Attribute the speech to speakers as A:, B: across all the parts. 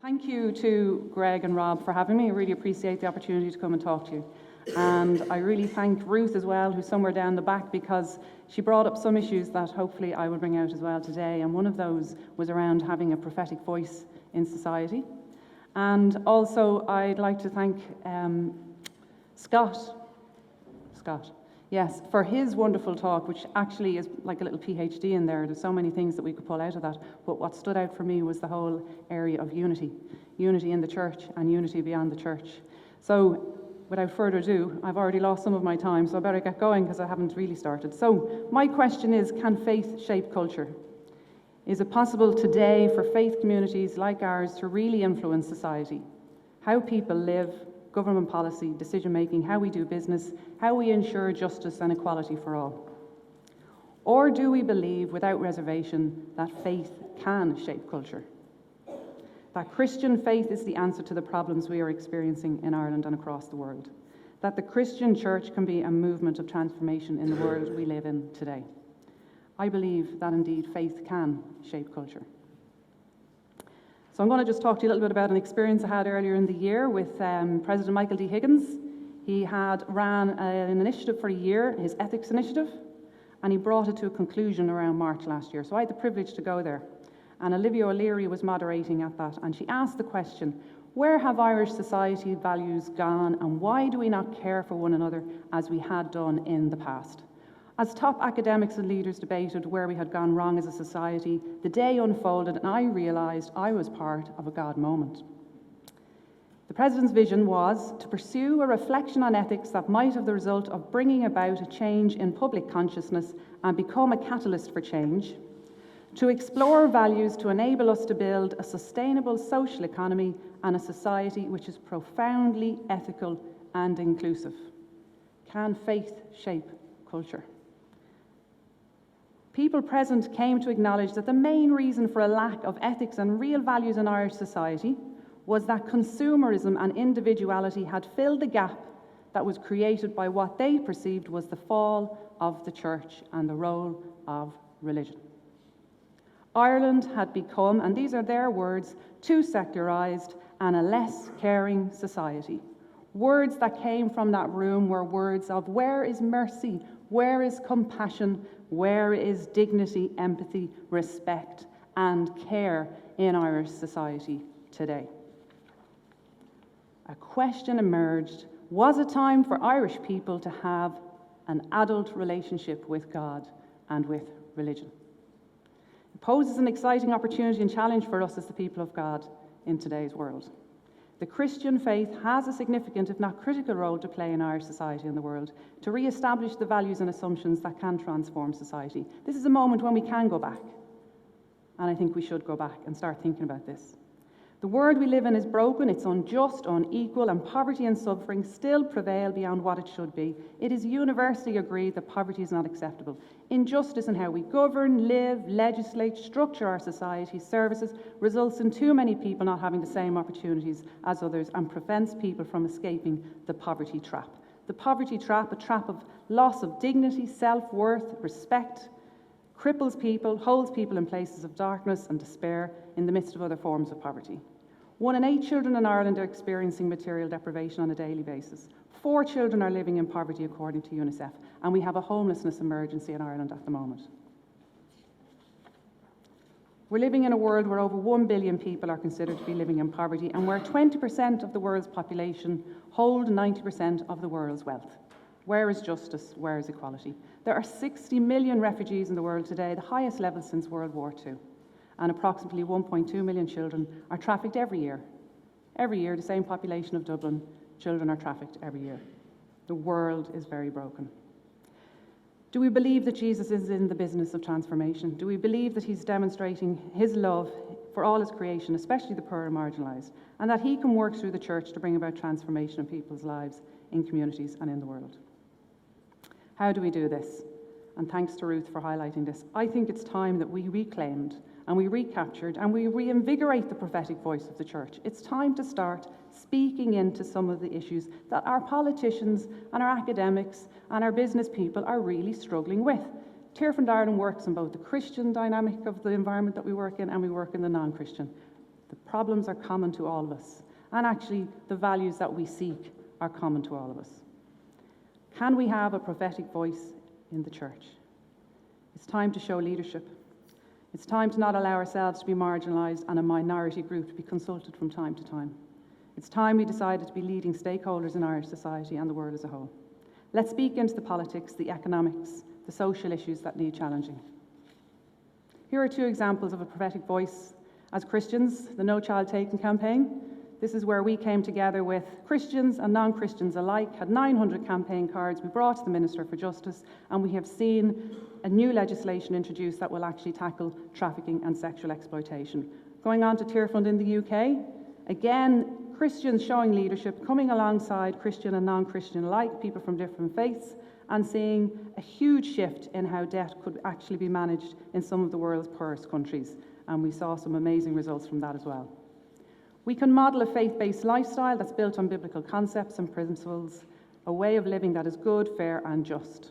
A: Thank you to Greg and Rob for having me. I really appreciate the opportunity to come and talk to you. And I really thank Ruth as well, who's somewhere down the back, because she brought up some issues that hopefully I will bring out as well today. And one of those was around having a prophetic voice in society. And also I'd like to thank Scott, yes, for his wonderful talk, which actually is like a little PhD in there. There's so many things that we could pull out of that. But what stood out for me was the whole area of unity in the church and unity beyond the church. So without further ado, I've already lost some of my time, so I better get going because I haven't really started. So my question is, can faith shape culture? Is it possible today for faith communities like ours to really influence society? How people live, government policy, decision-making, how we do business, how we ensure justice and equality for all? Or do we believe without reservation that faith can shape culture? That Christian faith is the answer to the problems we are experiencing in Ireland and across the world. That the Christian church can be a movement of transformation in the world we live in today. I believe that indeed faith can shape culture. So I'm going to just talk to you a little bit about an experience I had earlier in the year with President Michael D. Higgins. He had ran an initiative for a year, his ethics initiative, and he brought it to a conclusion around March last year. So I had the privilege to go there. And Olivia O'Leary was moderating at that, and she asked the question, where have Irish society values gone, and why do we not care for one another as we had done in the past? As top academics and leaders debated where we had gone wrong as a society, the day unfolded and I realised I was part of a God moment. The President's vision was to pursue a reflection on ethics that might have the result of bringing about a change in public consciousness and become a catalyst for change, to explore values to enable us to build a sustainable social economy and a society which is profoundly ethical and inclusive. Can faith shape culture? People present came to acknowledge that the main reason for a lack of ethics and real values in Irish society was that consumerism and individuality had filled the gap that was created by what they perceived was the fall of the church and the role of religion. Ireland had become, and these are their words, too secularised and a less caring society. Words that came from that room were words of where is mercy, where is compassion, where is dignity, empathy, respect, and care in Irish society today? A question emerged: was it time for Irish people to have an adult relationship with God and with religion? It poses an exciting opportunity and challenge for us as the people of God in today's world. The Christian faith has a significant, if not critical, role to play in Irish society and the world, to re-establish the values and assumptions that can transform society. This is a moment when we can go back, and I think we should go back and start thinking about this. The world we live in is broken, it's unjust, unequal, and poverty and suffering still prevail beyond what it should be. It is universally agreed that poverty is not acceptable. Injustice in how we govern, live, legislate, structure our society's services results in too many people not having the same opportunities as others and prevents people from escaping the poverty trap. The poverty trap, a trap of loss of dignity, self-worth, respect, cripples people, holds people in places of darkness and despair in the midst of other forms of poverty. 1 in 8 children in Ireland are experiencing material deprivation on a daily basis. 4 children are living in poverty according to UNICEF, and we have a homelessness emergency in Ireland at the moment. We're living in a world where over 1 billion people are considered to be living in poverty, and where 20% of the world's population hold 90% of the world's wealth. Where is justice? Where is equality? There are 60 million refugees in the world today, the highest level since World War II. And approximately 1.2 million children are trafficked every year. Every year, the same population of Dublin, children are trafficked every year. The world is very broken. Do we believe that Jesus is in the business of transformation? Do we believe that he's demonstrating his love for all his creation, especially the poor and marginalised, and that he can work through the church to bring about transformation in people's lives, in communities and in the world? How do we do this? And thanks to Ruth for highlighting this. I think it's time that we reclaimed and we recaptured and we reinvigorate the prophetic voice of the church. It's time to start speaking into some of the issues that our politicians and our academics and our business people are really struggling with. Tearfund Ireland works in both the Christian dynamic of the environment that we work in and we work in the non-Christian. The problems are common to all of us, and actually the values that we seek are common to all of us. Can we have a prophetic voice in the church? It's time to show leadership. It's time to not allow ourselves to be marginalised and a minority group to be consulted from time to time. It's time we decided to be leading stakeholders in Irish society and the world as a whole. Let's speak into the politics, the economics, the social issues that need challenging. Here are 2 examples of a prophetic voice. As Christians, the No Child Taken campaign. This is where we came together with Christians and non-Christians alike, had 900 campaign cards we brought to the Minister for Justice, and we have seen a new legislation introduced that will actually tackle trafficking and sexual exploitation. Going on to Tearfund in the UK, again, Christians showing leadership, coming alongside Christian and non-Christian alike, people from different faiths, and seeing a huge shift in how debt could actually be managed in some of the world's poorest countries. And we saw some amazing results from that as well. We can model a faith-based lifestyle that's built on biblical concepts and principles, a way of living that is good, fair and just.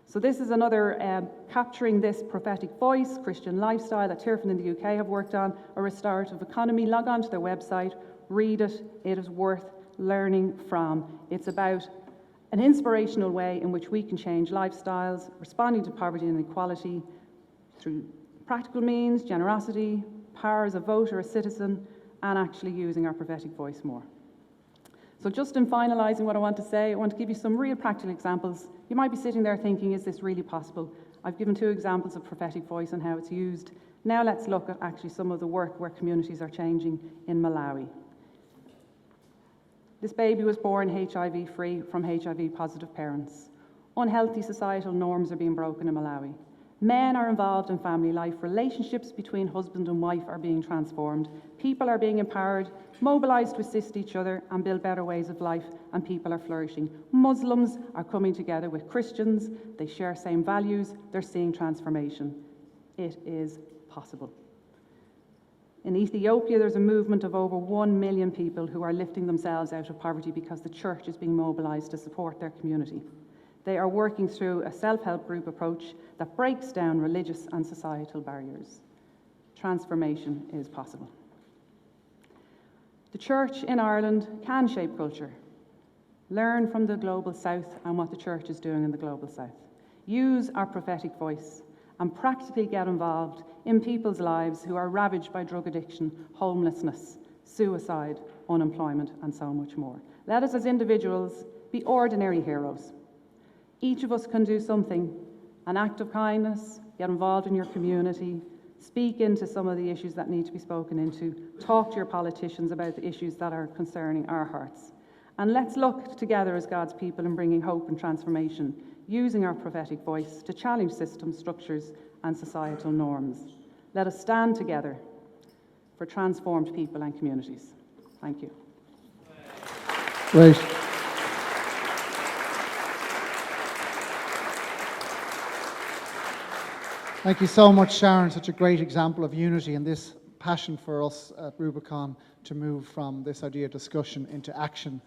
A: So this is another capturing this prophetic voice, Christian lifestyle that Tearfund in the UK have worked on, a restorative economy. Log on to their website, read it, it is worth learning from. It's about an inspirational way in which we can change lifestyles, responding to poverty and inequality through practical means, generosity, power as a voter, a citizen, and actually using our prophetic voice more. So just in finalising what I want to say, I want to give you some real practical examples. You might be sitting there thinking, is this really possible? I've given 2 examples of prophetic voice and how it's used. Now let's look at actually some of the work where communities are changing in Malawi. This baby was born HIV-free from HIV-positive parents. Unhealthy societal norms are being broken in Malawi. Men are involved in family life. Relationships between husband and wife are being transformed. People are being empowered, mobilised to assist each other and build better ways of life, and people are flourishing. Muslims are coming together with Christians. They share same values. They're seeing transformation. It is possible. In Ethiopia, there's a movement of over 1 million people who are lifting themselves out of poverty because the church is being mobilised to support their community. They are working through a self-help group approach that breaks down religious and societal barriers. Transformation is possible. The church in Ireland can shape culture. Learn from the global south and what the church is doing in the global south. Use our prophetic voice and practically get involved in people's lives who are ravaged by drug addiction, homelessness, suicide, unemployment, and so much more. Let us as individuals be ordinary heroes. Each of us can do something, an act of kindness, get involved in your community, speak into some of the issues that need to be spoken into, talk to your politicians about the issues that are concerning our hearts. And let's look together as God's people in bringing hope and transformation, using our prophetic voice to challenge systems, structures, and societal norms. Let us stand together for transformed people and communities. Thank you.
B: Great. Thank you so much, Sharon. Such a great example of unity and this passion for us at Rubicon to move from this idea of discussion into action.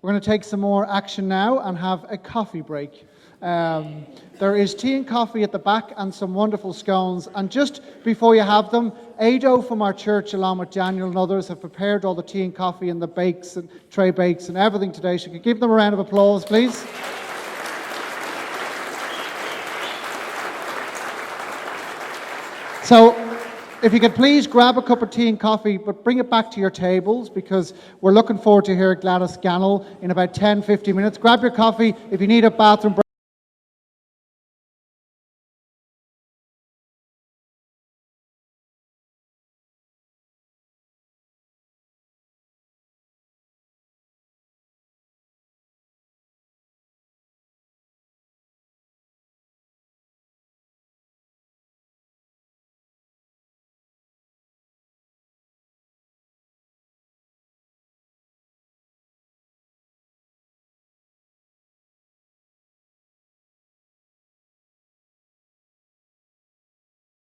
B: We're going to take some more action now and have a coffee break. There is tea and coffee at the back and some wonderful scones. And just before you have them, Ado from our church, along with Daniel and others, have prepared all the tea and coffee and the bakes and tray bakes and everything today. So you can give them a round of applause, please. So, if you could please grab a cup of tea and coffee, but bring it back to your tables because we're looking forward to hear Gladys Gannell in about 10-15 minutes. Grab your coffee. If you need a bathroom break,